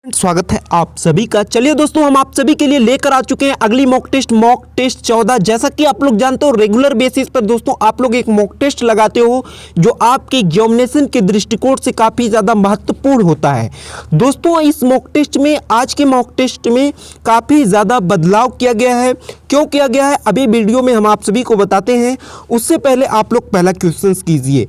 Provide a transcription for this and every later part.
स्वागत है आप सभी का। चलिए दोस्तों, हम आप सभी के लिए लेकर आ चुके हैं अगली मॉक टेस्ट 14। जैसा कि आप लोग जानते हो, रेगुलर बेसिस पर दोस्तों आप लोग एक मॉक टेस्ट लगाते हो जो आपके एग्जामिनेशन के दृष्टिकोण से काफ़ी ज़्यादा महत्वपूर्ण होता है। दोस्तों इस मॉक टेस्ट में, आज के मॉक टेस्ट में काफ़ी ज़्यादा बदलाव किया गया है। क्यों किया गया है अभी वीडियो में हम आप सभी को बताते हैं। उससे पहले आप लोग पहला क्वेश्चन कीजिए।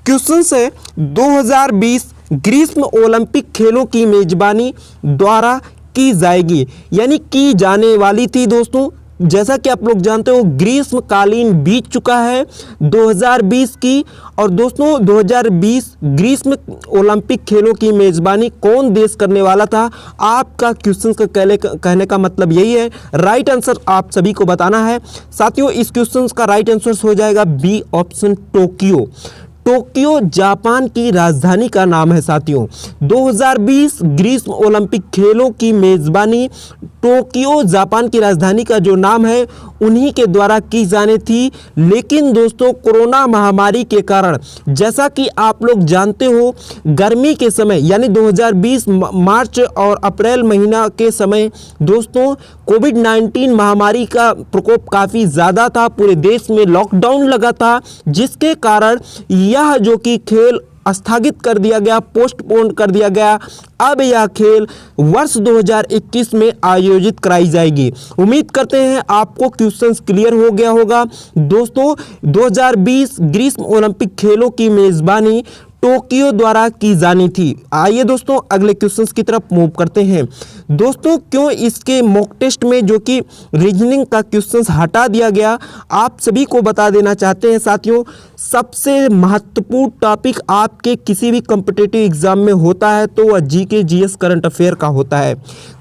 क्वेश्चन है 2020 ग्रीष्म ओलंपिक खेलों की मेजबानी द्वारा की जाएगी, यानी की जाने वाली थी। दोस्तों जैसा कि आप लोग जानते हो, ग्रीष्मकालीन बीत चुका है 2020 की। और दोस्तों 2020 ग्रीष्म ओलंपिक खेलों की मेजबानी कौन देश करने वाला था? आपका क्वेश्चन का कहने का मतलब यही है। राइट आंसर आप सभी को बताना है। साथियों इस क्वेश्चन का राइट आंसर हो जाएगा B option, Tokyo. Tokyo Japan की राजधानी का नाम है। साथियों 2020 ग्रीष्म ओलंपिक खेलों की मेजबानी टोक्यो जापान की राजधानी का जो नाम है उन्हीं के द्वारा की जानी थी। लेकिन दोस्तों कोरोना महामारी के कारण, जैसा कि आप लोग जानते हो, गर्मी के समय यानी 2020 मार्च और अप्रैल महीना के समय दोस्तों कोविड-19 महामारी का प्रकोप काफ़ी ज़्यादा था। पूरे देश में लॉकडाउन लगा था, जिसके कारण यह जो कि खेल स्थगित कर दिया गया, पोस्टपोन कर दिया गया। अब यह खेल वर्ष 2021 में आयोजित कराई जाएगी। उम्मीद करते हैं आपको क्वेश्चंस क्लियर हो गया होगा। दोस्तों 2020 ग्रीष्म ओलंपिक खेलों की मेजबानी टोक्यो द्वारा की जानी थी। आइए दोस्तों अगले क्वेश्चंस की तरफ मूव करते हैं। दोस्तों क्यों इसके मॉक टेस्ट में जो कि रीजनिंग का क्वेश्चंस हटा दिया गया, आप सभी को बता देना चाहते हैं। साथियों सबसे महत्वपूर्ण टॉपिक आपके किसी भी कॉम्पिटिटिव एग्जाम में होता है तो वह जीके जीएस करंट अफेयर का होता है।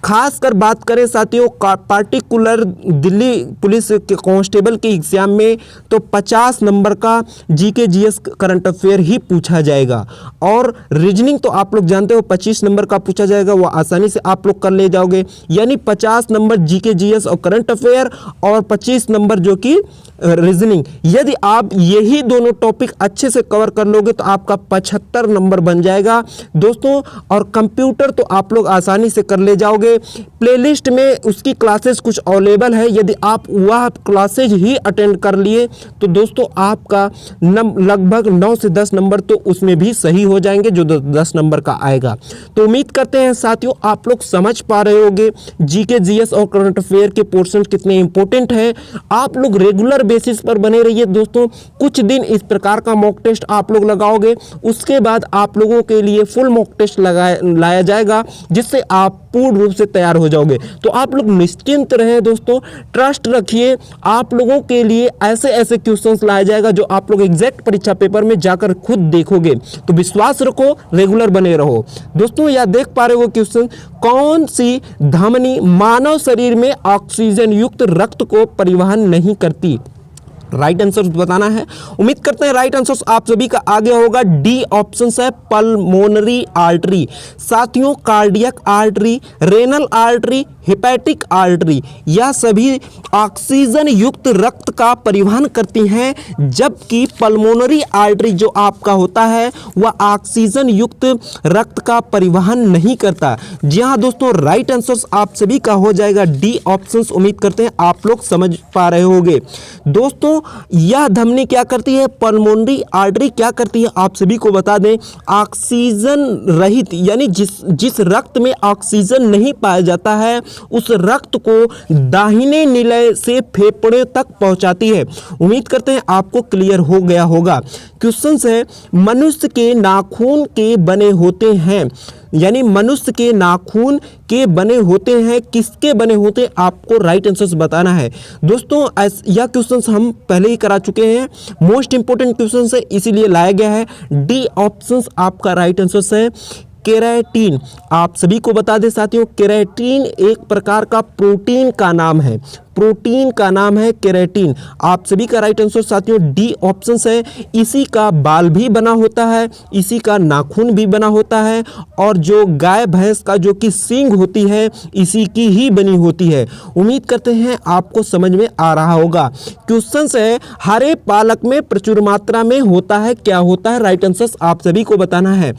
खासकर बात करें साथियों पार्टिकुलर दिल्ली पुलिस के कांस्टेबल के एग्जाम में तो 50 नंबर का जीके जीएस करंट अफेयर ही पूछा जाएगा। और रीजनिंग तो आप लोग जानते हो 25 नंबर का पूछा जाएगा, वो आसानी से आप लोग कर ले जाओगे। यानी 50 नंबर जीके जीएस और करंट अफेयर और 25 नंबर जो कि रीजनिंग। यदि आप यही दोनों टॉपिक अच्छे से कवर कर लोगे तो आपका 75 नंबर बन जाएगा दोस्तों। और कंप्यूटर तो आप लोग आसानी से कर ले जाओगे। प्लेलिस्ट में उसकी क्लासेस कुछ अवेलेबल है, यदि आप वह क्लासेज ही अटेंड कर लिए तो दोस्तों आपका लगभग 9 से 10 नंबर तो उसमें भी सही हो जाएंगे, जो 10 नंबर का आएगा। तो उम्मीद करते हैं साथियों आप लोग समझ पा रहे होंगे जीके जीएस और करंट अफेयर के पोर्शन कितने इंपॉर्टेंट हैं। आप लोग रेगुलर बेसिस पर बने रहिए दोस्तों। कुछ दिन इस प्रकार का मॉक टेस्ट आप लोग लगाओगे, उसके बाद आप लोगों के लिए फुल मॉक टेस्ट लाया जाएगा, जिससे आप पूर्ण रूप से तैयार हो जाओगे। तो आप लोग निश्चिंत रहें दोस्तों, ट्रस्ट रखिए। आप लोगों के लिए ऐसे ऐसे क्वेश्चंस लाया जाएगा जो आप लोग एग्जैक्ट परीक्षा पेपर में जाकर खुद देखोगे। तो विश्वास रखो, रेगुलर बने रहो दोस्तों। यह देख पा रहे हो क्वेश्चन, कौन सी धमनी मानव शरीर में ऑक्सीजन युक्त रक्त को परिवहन नहीं करती? राइट आंसर बताना है। उम्मीद करते हैं राइट आंसर आप सभी का आ गया होगा। डी ऑप्शन है पल्मोनरी आर्टरी। साथियों cardiac artery, renal artery, hepatic artery, यह सभी ऑक्सीजन युक्त रक्त का परिवहन करती हैं, जबकि पल्मोनरी आर्टरी जो आपका होता है वह ऑक्सीजन युक्त रक्त का परिवहन नहीं करता। जी हाँ दोस्तों, राइट आंसर आप सभी का हो जाएगा डी ऑप्शन। उम्मीद करते हैं आप लोग समझ पा रहे होंगे दोस्तों। यह धमनी क्या करती है? पल्मोनरी आर्टरी क्या करती है आप सभी को बता दें, ऑक्सीजन रहित यानी जिस रक्त में ऑक्सीजन नहीं पाया जाता है उस रक्त को दाहिने निलय से फेफड़े तक पहुंचाती है। उम्मीद करते हैं आपको क्लियर हो गया होगा। क्वेश्चन है मनुष्य के नाखून के बने होते हैं, यानी मनुष्य के नाखून के बने होते हैं, किसके बने होते हैं? आपको राइट आंसर बताना है दोस्तों। यह क्वेश्चंस हम पहले ही करा चुके हैं, मोस्ट इंपोर्टेंट क्वेश्चंस है इसीलिए लाया गया है। डी ऑप्शन आपका राइट आंसर है केराटिन। आप सभी को बता दें साथियों, केराटिन एक प्रकार का प्रोटीन का नाम है। प्रोटीन का नाम है केराटिन। आप सभी का राइट आंसर साथियों डी ऑप्शन है। इसी का बाल भी बना होता है, इसी का नाखून भी बना होता है, और जो गाय भैंस का जो कि सींग होती है इसी की ही बनी होती है। उम्मीद करते हैं आपको समझ में आ रहा होगा। क्वेश्चन है हरे पालक में प्रचुर मात्रा में होता है, क्या होता है? राइट आंसर आप सभी को बताना है।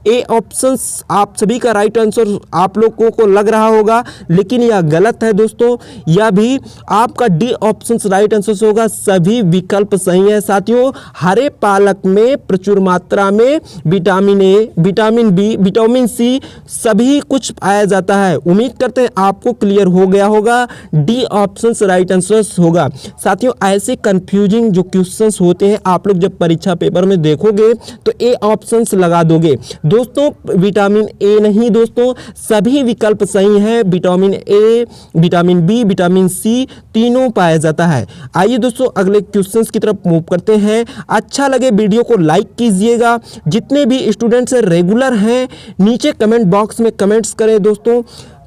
ए ऑप्शन आप सभी का राइट आंसर आप लोगों को लग रहा होगा, लेकिन यह गलत है दोस्तों। यह भी आपका डी ऑप्शन राइट आंसर होगा। सभी विकल्प सही है साथियों। हरे पालक में प्रचुर मात्रा में vitamin A, vitamin B, vitamin C सभी कुछ पाया जाता है। उम्मीद करते हैं आपको क्लियर हो गया होगा। डी ऑप्शन राइट आंसर होगा साथियों। ऐसे कंफ्यूजिंग जो क्वेश्चंस होते हैं आप लोग जब परीक्षा पेपर में देखोगे तो ए ऑप्शन लगा दोगे दोस्तों। विटामिन ए नहीं दोस्तों, सभी विकल्प सही है। Vitamin A, vitamin B, vitamin C तीनों पाया जाता है। आइए दोस्तों अगले क्वेश्चंस की तरफ मूव करते हैं। अच्छा लगे वीडियो को लाइक कीजिएगा। जितने भी स्टूडेंट्स रेगुलर हैं नीचे कमेंट बॉक्स में कमेंट्स करें दोस्तों।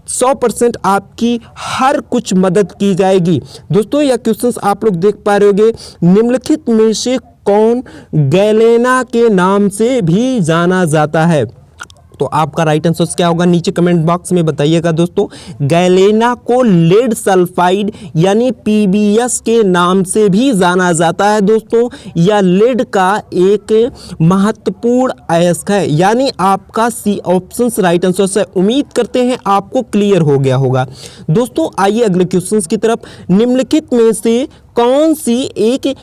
100% आपकी हर कुछ मदद की जाएगी दोस्तों। यह क्वेश्चंस आप लोग देख पा रहे होंगे। निम्नलिखित में से कौन गैलेना के नाम से भी जाना जाता है? तो आपका राइट आंसर क्या होगा नीचे कमेंट बॉक्स में बताइएगा दोस्तों। गैलेना को लेड सल्फाइड यानी पीबीएस के नाम से भी जाना जाता है दोस्तों। यह लेड का एक महत्वपूर्ण अयस्क है, यानी आपका सी ऑप्शन राइट आंसर है। उम्मीद करते हैं आपको क्लियर हो गया होगा दोस्तों। आइए अगले क्वेश्चन की तरफ। निम्नलिखित में से कौन सी एक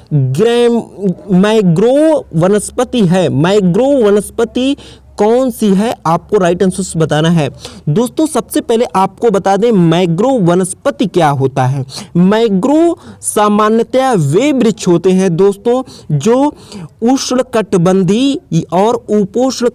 मैग्रो वनस्पति है? मैग्रो वनस्पति कौन सी है आपको राइट आंसर बताना है दोस्तों। सबसे पहले आपको बता दें मैग्रो वनस्पति क्या होता है। मैग्रो सामान्यतया वे वृक्ष होते हैं दोस्तों जो उष्णकटिबंधीय और उपोष्ण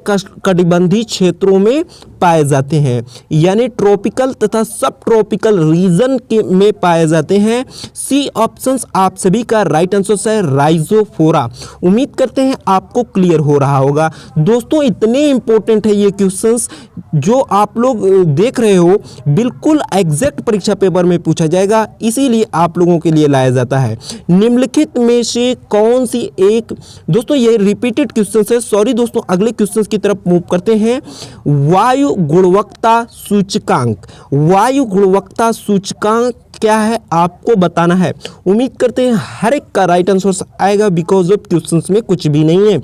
कटिबंधीय क्षेत्रों में पाए जाते हैं, यानी ट्रॉपिकल तथा सब ट्रॉपिकल रीजन के में पाए जाते हैं। सी ऑप्शन आप सभी का राइट आंसर है राइजोफोरा। उम्मीद करते हैं आपको क्लियर हो रहा होगा दोस्तों। इतने इंपॉर्टेंट है ये क्वेश्चंस जो आप लोग देख रहे हो, बिल्कुल एग्जैक्ट परीक्षा पेपर में पूछा जाएगा, इसीलिए आप लोगों के लिए लाया जाता है। निम्नलिखित में से कौन सी एक दोस्तों, ये रिपीटेड क्वेश्चंस है, सॉरी दोस्तों। अगले क्वेश्चंस की तरफ मूव करते हैं। वायु गुणवत्ता सूचकांक, वायु गुणवत्ता सूचकांक क्या है आपको बताना है। उम्मीद करते हैं हर एक का राइट आंसर आएगा, बिकॉज ऑफ क्वेश्चंस में कुछ भी नहीं है।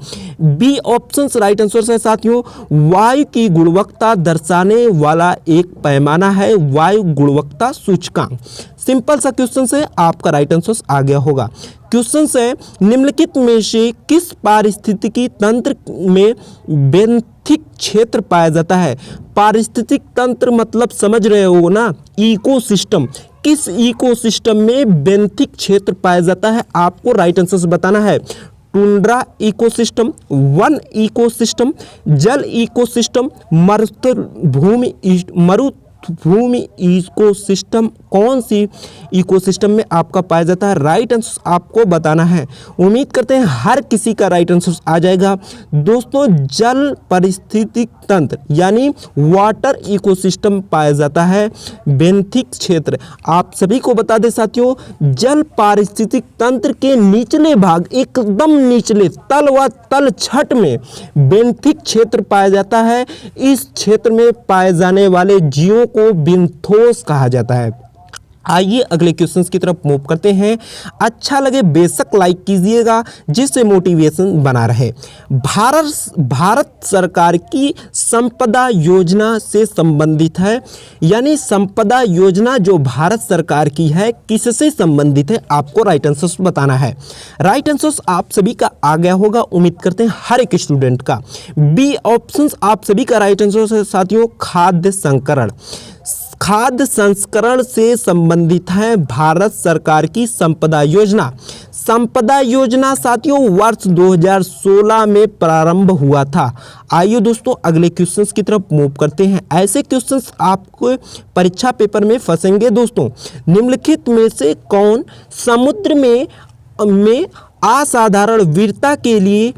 बी ऑप्शन राइट आंसर है साथियों। वायु की गुणवत्ता दर्शाने वाला एक पैमाना है वायु गुणवत्ता सूचकांक। सिंपल सा क्वेश्चन है, आपका राइट आंसर आ गया होगा। क्वेश्चन है निम्नलिखित में से किस पारिस्थितिकी तंत्र में बेंथिक क्षेत्र पाया जाता है? पारिस्थितिक तंत्र मतलब समझ रहे हो ना, इकोसिस्टम। किस इकोसिस्टम में बेंथिक क्षेत्र पाया जाता है आपको राइट आंसर बताना है। टुंड्रा इकोसिस्टम, वन इकोसिस्टम, जल इकोसिस्टम, मरुभूमि इकोसिस्टम, कौन सी इकोसिस्टम में आपका पाया जाता है? राइट आंसर आपको बताना है। उम्मीद करते हैं हर किसी का राइट आंसर आ जाएगा दोस्तों। जल पारिस्थितिक तंत्र यानी वाटर इकोसिस्टम पाया जाता है बेंथिक क्षेत्र। आप सभी को बता दें साथियों, जल पारिस्थितिक तंत्र के निचले भाग, एकदम निचले तल व तल छट में बेंथिक क्षेत्र पाया जाता है। इस क्षेत्र में पाए जाने वाले जीवों को बिंथोस कहा जाता है। आइए अगले क्वेश्चंस की तरफ मूव करते हैं। अच्छा लगे बेशक लाइक कीजिएगा, जिससे मोटिवेशन बना रहे। भारत सरकार की संपदा योजना से संबंधित है, यानी संपदा योजना जो भारत सरकार की है किससे संबंधित है आपको राइट आंसर बताना है। राइट आंसर आप सभी का आ गया होगा, उम्मीद करते हैं हर एक स्टूडेंट का। बी ऑप्शन आप सभी का राइट आंसर है साथियों, खाद्य संस्करण। खाद्य संस्करण से संबंधित है भारत सरकार की संपदा योजना। संपदा योजना साथियों वर्ष 2016 में प्रारंभ हुआ था। आइए दोस्तों अगले क्वेश्चंस की तरफ मूव करते हैं। ऐसे क्वेश्चंस आपको परीक्षा पेपर में फंसेंगे दोस्तों। निम्नलिखित में से कौन समुद्र में असाधारण वीरता के लिए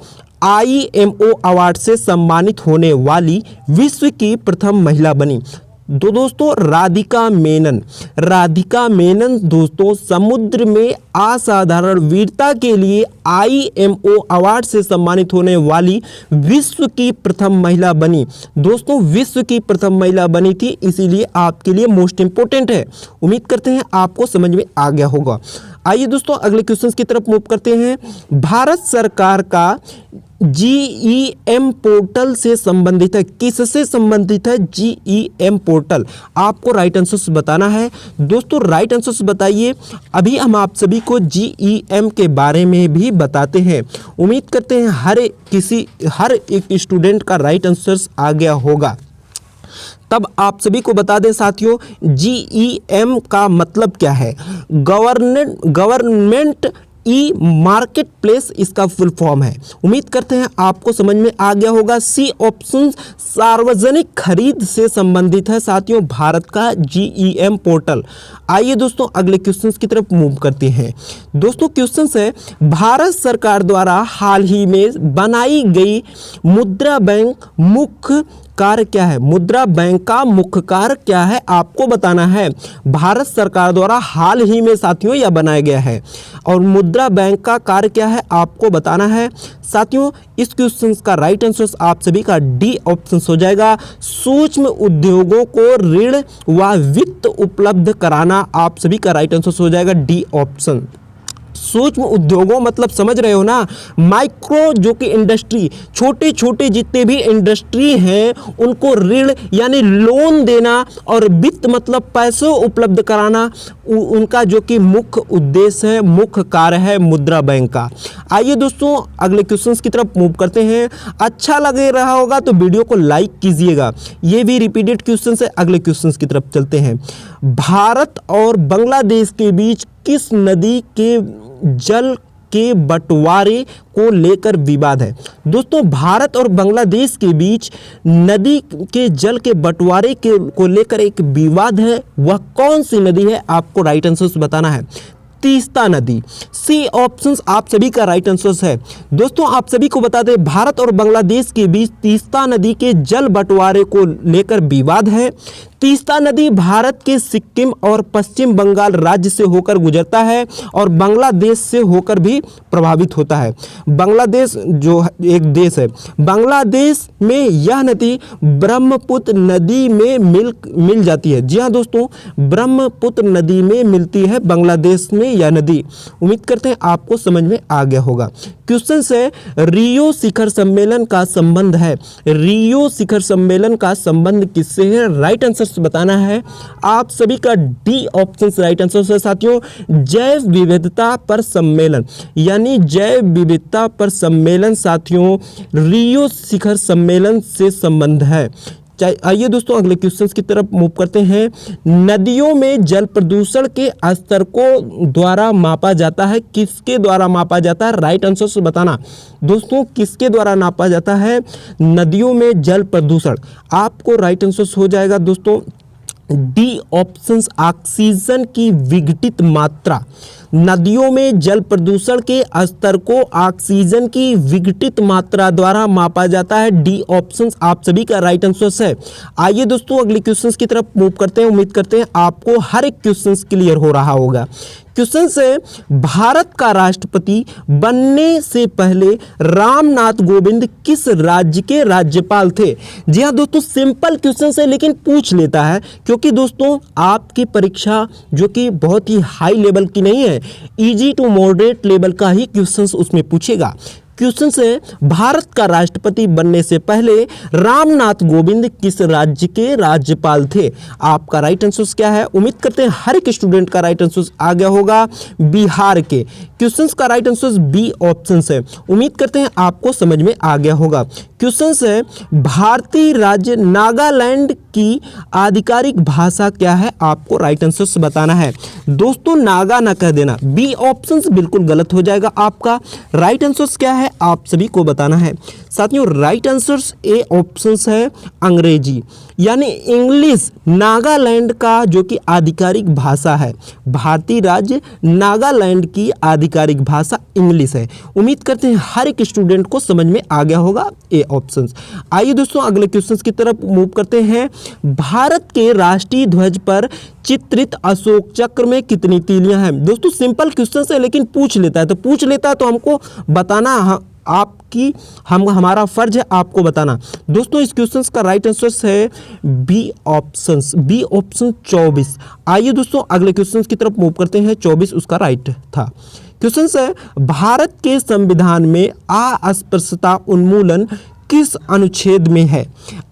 IMO अवार्ड से सम्मानित होने वाली विश्व की प्रथम महिला बनी? दोस्तों राधिका मेनन। राधिका मेनन दोस्तों समुद्र में असाधारण वीरता के लिए IMO अवार्ड से सम्मानित होने वाली विश्व की प्रथम महिला बनी। दोस्तों विश्व की प्रथम महिला बनी थी, इसीलिए आपके लिए मोस्ट इंपोर्टेंट है। उम्मीद करते हैं आपको समझ में आ गया होगा। आइए दोस्तों अगले क्वेश्चन की तरफ मूव करते हैं। भारत सरकार का GEM पोर्टल से संबंधित है, किससे संबंधित है GEM पोर्टल? आपको राइट आंसर्स बताना है। दोस्तों राइट आंसर्स बताइए। अभी हम आप सभी को GEM के बारे में भी बताते हैं। उम्मीद करते हैं हर एक स्टूडेंट का राइट आंसर्स आ गया होगा। तब आप सभी को बता दें साथियों, GEM का मतलब क्या है? गवर्नमेंट ई मार्केट प्लेस इसका फुल फॉर्म है। उम्मीद करते हैं आपको समझ में आ गया होगा। सी ऑप्शन सार्वजनिक खरीद से संबंधित है साथियों भारत का GEM पोर्टल। आइए दोस्तों अगले क्वेश्चंस की तरफ मूव करते हैं। दोस्तों क्वेश्चंस है, भारत सरकार द्वारा हाल ही में बनाई गई मुद्रा बैंक मुख्य कार्य क्या है? मुद्रा बैंक का मुख्य कार्य क्या है आपको बताना है। भारत सरकार द्वारा हाल ही में साथियों यह बनाया गया है और मुद्रा बैंक का कार्य क्या है आपको बताना है। साथियों इस क्वेश्चन का राइट आंसर आप सभी का डी ऑप्शन हो जाएगा। सूक्ष्म उद्योगों को ऋण व वित्त उपलब्ध कराना आप सभी का राइट आंसर हो जाएगा डी ऑप्शन। सूक्ष्म उद्योगों मतलब समझ रहे हो ना, माइक्रो जो कि इंडस्ट्री, छोटे छोटे जितने भी इंडस्ट्री हैं उनको ऋण यानी लोन देना और वित्त मतलब पैसे उपलब्ध कराना उनका जो कि मुख्य उद्देश्य है, मुख्य कार्य है मुद्रा बैंक का। आइए दोस्तों अगले क्वेश्चंस की तरफ मूव करते हैं। अच्छा लगे रहा होगा तो वीडियो को लाइक कीजिएगा। ये भी रिपीटेड क्वेश्चन है। अगले क्वेश्चंस की तरफ चलते हैं। भारत और बांग्लादेश के बीच किस नदी के जल के बंटवारे को लेकर विवाद है? दोस्तों भारत और बांग्लादेश के बीच नदी के जल के बंटवारे को लेकर एक विवाद है। वह कौन सी नदी है आपको राइट आंसर बताना है। तीस्ता नदी। सी ऑप्शन आप सभी का राइट आंसर है। दोस्तों आप सभी को बता दें भारत और बांग्लादेश के बीच तीस्ता नदी के जल बंटवारे को लेकर विवाद है। तीस्ता नदी भारत के सिक्किम और पश्चिम बंगाल राज्य से होकर गुजरता है और बांग्लादेश से होकर भी प्रभावित होता है। बांग्लादेश जो एक देश है, बांग्लादेश में यह नदी ब्रह्मपुत्र नदी में मिल जाती है। जी हाँ दोस्तों, ब्रह्मपुत्र नदी में मिलती है बांग्लादेश में यह नदी। उम्मीद करते हैं आपको समझ में आ गया होगा। क्वेश्चन से रियो शिखर सम्मेलन का संबंध है। रियो शिखर सम्मेलन का संबंध किससे है? राइट आंसर बताना है। आप सभी का डी ऑप्शन राइट आंसर है साथियों। जैव विविधता पर सम्मेलन यानी जैव विविधता पर सम्मेलन साथियों रियो शिखर सम्मेलन से संबंध है। आइए दोस्तों अगले क्वेश्चन की तरफ मूव करते हैं। नदियों में जल प्रदूषण के स्तर को द्वारा मापा जाता है, किसके द्वारा मापा जाता है? राइट आंसर बताना। दोस्तों किसके द्वारा नापा जाता है नदियों में जल प्रदूषण? आपको राइट आंसर हो जाएगा दोस्तों डी ऑप्शन ऑक्सीजन की विघटित मात्रा। नदियों में जल प्रदूषण के स्तर को ऑक्सीजन की विघटित मात्रा द्वारा मापा जाता है। डी ऑप्शन आप सभी का राइट आंसर है। आइए दोस्तों अगले क्वेश्चन की तरफ मूव करते हैं। उम्मीद करते हैं आपको हर एक क्वेश्चन क्लियर हो रहा होगा। क्वेश्चन से भारत का राष्ट्रपति बनने से पहले रामनाथ कोविंद किस राज्य के राज्यपाल थे? जी हाँ दोस्तों, सिंपल क्वेश्चन है लेकिन पूछ लेता है क्योंकि दोस्तों आपकी परीक्षा जो कि बहुत ही हाई लेवल की नहीं है, इजी टू मॉडरेट लेवल का ही क्वेश्चन उसमें पूछेगा। क्वेश्चन से भारत का राष्ट्रपति बनने से पहले रामनाथ कोविंद किस राज्य के राज्यपाल थे? आपका राइट आंसर क्या है? उम्मीद करते हैं हर एक स्टूडेंट का राइट आंसर आ गया होगा। बिहार के। क्वेश्चन का राइट आंसर बी ऑप्शन है। उम्मीद करते हैं आपको समझ में आ गया होगा। क्वेश्चन है भारतीय राज्य नागालैंड की आधिकारिक भाषा क्या है? आपको राइट आंसर बताना है। दोस्तों नागा ना कह देना, बी ऑप्शन बिल्कुल गलत हो जाएगा। आपका राइट आंसर क्या है आप सभी को बताना है। साथियों राइट आंसर्स ए ऑप्शंस है अंग्रेजी, यानी इंग्लिश नागालैंड का जो कि आधिकारिक भाषा है। भारतीय राज्य नागालैंड की आधिकारिक भाषा इंग्लिश है। उम्मीद करते हैं हर एक स्टूडेंट को समझ में आ गया होगा ए ऑप्शंस। आइए दोस्तों अगले क्वेश्चंस की तरफ मूव करते हैं। भारत के राष्ट्रीय ध्वज पर चित्रित अशोक चक्र में कितनी तीलियां हैं? दोस्तों सिंपल क्वेश्चन है, लेकिन पूछ लेता है तो हमको बताना आपकी हमारा फर्ज है आपको बताना। दोस्तों इस क्वेश्चन का राइट आंसर है बी ऑप्शन 24। आइए दोस्तों अगले क्वेश्चन की तरफ मूव करते हैं। 24 उसका राइट था। क्वेश्चन है भारत के संविधान में अस्पृश्यता उन्मूलन किस अनुच्छेद में है?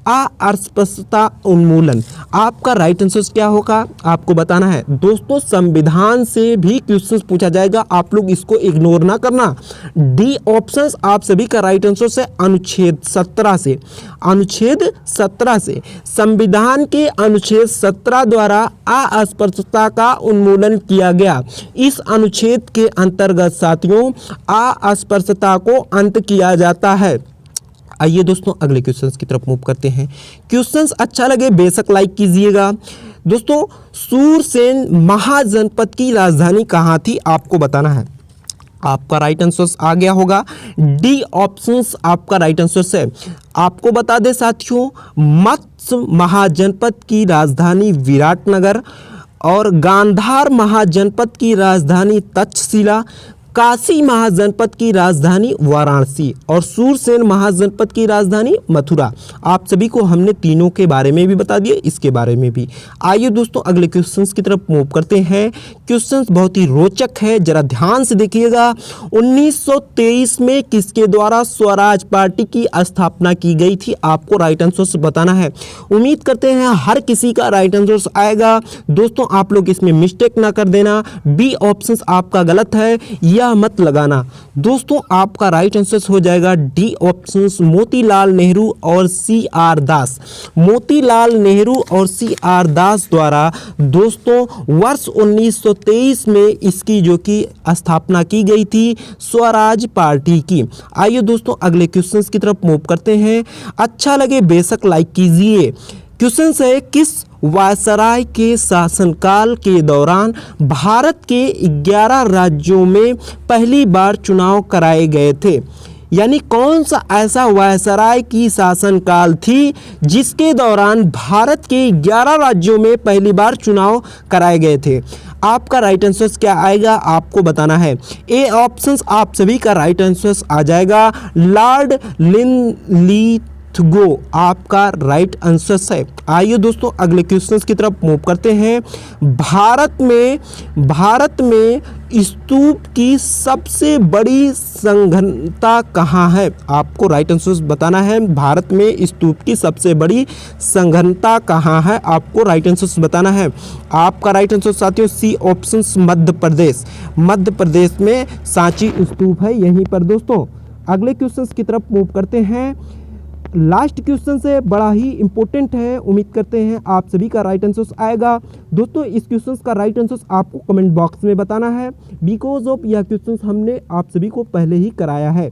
अस्पृश्यता उन्मूलन, आपका राइट आंसर क्या होगा आपको बताना है। दोस्तों संविधान से भी क्वेश्चन पूछा जाएगा, आप लोग इसको इग्नोर ना करना। डी ऑप्शंस आप सभी का राइट आंसर है अनुच्छेद 17 से। अनुच्छेद 17 से संविधान के अनुच्छेद 17 द्वारा अस्पृश्यता का उन्मूलन किया गया। इस अनुच्छेद के अंतर्गत साथियों अस्पृश्यता को अंत किया जाता है। आइए दोस्तों अगले क्वेश्चंस की तरफ मूव करते हैं। क्वेश्चंस अच्छा लगे बेशक लाइक कीजिएगा। दोस्तों सूरसेन महाजनपद की राजधानी कहाँ थी? आपको बताना है। आपका राइट आंसर आ गया होगा। डी ऑप्शंस आपका राइट आंसर है। आपको बता दें साथियों मत्स्य महाजनपद की राजधानी विराटनगर और गांधार महाजनपद की राजधानी तक्षशिला, काशी महाजनपद की राजधानी वाराणसी और सूरसेन महाजनपद की राजधानी मथुरा। आप सभी को हमने तीनों के बारे में भी बता दिए, इसके बारे में भी। आइए दोस्तों अगले क्वेश्चंस की तरफ मूव करते हैं। क्वेश्चंस बहुत ही रोचक है, जरा ध्यान से देखिएगा। 1923 में किसके द्वारा स्वराज पार्टी की स्थापना की गई थी? आपको राइट आंसर बताना है। उम्मीद करते हैं हर किसी का राइट आंसर आएगा। दोस्तों आप लोग इसमें मिस्टेक ना कर देना, बी ऑप्शन आपका गलत है, यह मत लगाना। दोस्तों आपका राइट आंसर हो जाएगा डी ऑप्शन मोतीलाल नेहरू और सी आर दास। मोतीलाल नेहरू और सी आर दास द्वारा दोस्तों वर्ष 1923 में इसकी जो कि स्थापना की गई थी स्वराज पार्टी की। आइए दोस्तों अगले क्वेश्चंस की तरफ मूव करते हैं। अच्छा लगे बेशक लाइक कीजिए। क्वेश्चन है किस वायसराय के शासनकाल के दौरान भारत के 11 राज्यों में पहली बार चुनाव कराए गए थे? यानी कौन सा ऐसा वायसराय की शासनकाल थी जिसके दौरान भारत के 11 राज्यों में पहली बार चुनाव कराए गए थे? आपका राइट आंसर क्या आएगा आपको बताना है। ए ऑप्शंस आप सभी का राइट आंसर आ जाएगा लॉर्ड लिनलिथगो, आपका राइट आंसर है। आइए दोस्तों अगले क्वेश्चंस की तरफ मूव करते हैं। भारत में स्तूप की सबसे बड़ी संघनता कहाँ है? आपको राइट आंसर बताना है। भारत में स्तूप की सबसे बड़ी संघनता कहाँ है? आपको राइट आंसर बताना है। आपका राइट आंसर साथियों सी ऑप्शन मध्य प्रदेश। मध्य प्रदेश में सांची स्तूप है यहीं पर। दोस्तों अगले क्वेश्चंस की तरफ मूव करते हैं। लास्ट क्वेश्चन से बड़ा ही इंपॉर्टेंट है, उम्मीद करते हैं आप सभी का राइट आंसर आएगा। दोस्तों इस क्वेश्चन का राइट आंसर आपको कमेंट बॉक्स में बताना है, बिकॉज ऑफ यह क्वेश्चन हमने आप सभी को पहले ही कराया है।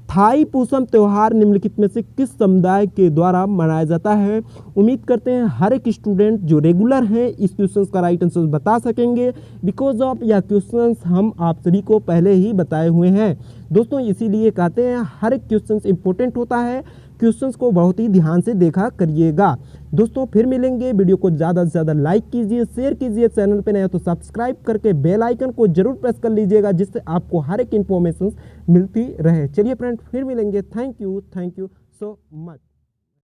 थाई पूसम त्यौहार निम्नलिखित में से किस समुदाय के द्वारा मनाया जाता है? उम्मीद करते हैं हर एक स्टूडेंट जो रेगुलर हैं इस क्वेश्चन का राइट आंसर बता सकेंगे, बिकॉज ऑफ यह क्वेश्चन हम आप सभी को पहले ही बताए हुए हैं। दोस्तों इसीलिए कहते हैं हर एक क्वेश्चन इंपॉर्टेंट होता है, क्वेश्चंस को बहुत ही ध्यान से देखा करिएगा। दोस्तों फिर मिलेंगे, वीडियो को ज़्यादा से ज़्यादा लाइक कीजिए, शेयर कीजिए, चैनल पे नए हो तो सब्सक्राइब करके बेल आइकन को जरूर प्रेस कर लीजिएगा, जिससे आपको हर एक इन्फॉर्मेशन मिलती रहे। चलिए फ्रेंड फिर मिलेंगे। Thank you so much.